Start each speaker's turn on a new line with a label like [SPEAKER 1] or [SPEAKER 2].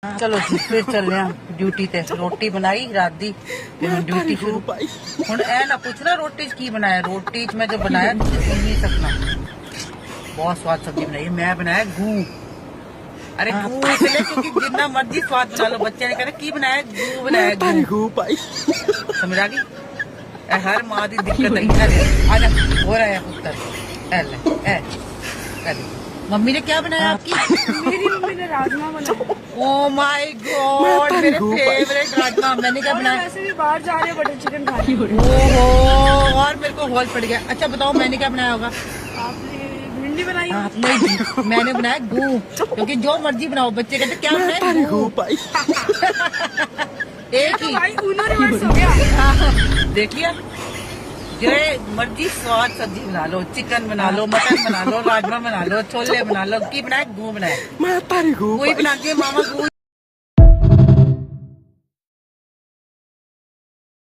[SPEAKER 1] चलो जी फिर चलने ड्यूटी ते रोटी बनाई रात दी ड्यूटी शुरू हुण ऐ ना पूछना रोटी च की बनाया रोटी च मैं जो बनाया तुसीं सुन नहीं सकना बहुत स्वाद सब्जी बनाई मैं बनाया गू अरे गू इसलिए क्योंकि जितना मर्जी स्वाद बना लो बच्चे ने कहना की बनाया गू बनाया गू भाई समझ आ गई हर माँ की दिक्कत है आजा हो रहा है पुत्र ऐ मम्मी ने क्या बनाया आपकी
[SPEAKER 2] मेरी मम्मी ने राजमा बनाया।
[SPEAKER 1] ओ माय गॉड मेरे फेवरेट राजमा मैंने क्या बनाया
[SPEAKER 2] वैसे भी बाहर जा रहे हैं बटर चिकन खा रही हो।
[SPEAKER 1] ओहो और मेरे को होश पड़ गया अच्छा बताओ मैंने क्या बनाया होगा
[SPEAKER 2] आपने भिंडी बनाई।
[SPEAKER 1] नहीं मैंने बनाया गू क्योंकि जो मर्जी बनाओ बच्चे कहते क्या बनाया गू एक ही
[SPEAKER 2] भाई उन्होंने रिवर्स हो गया।
[SPEAKER 1] देख लिया जो मर्जी स्वाद सब्जी बना लो चिकन बना लो मटन बना लो राजमा बना लो छोले बना लो की बनाया गू बनाया कोई बना के मामा गू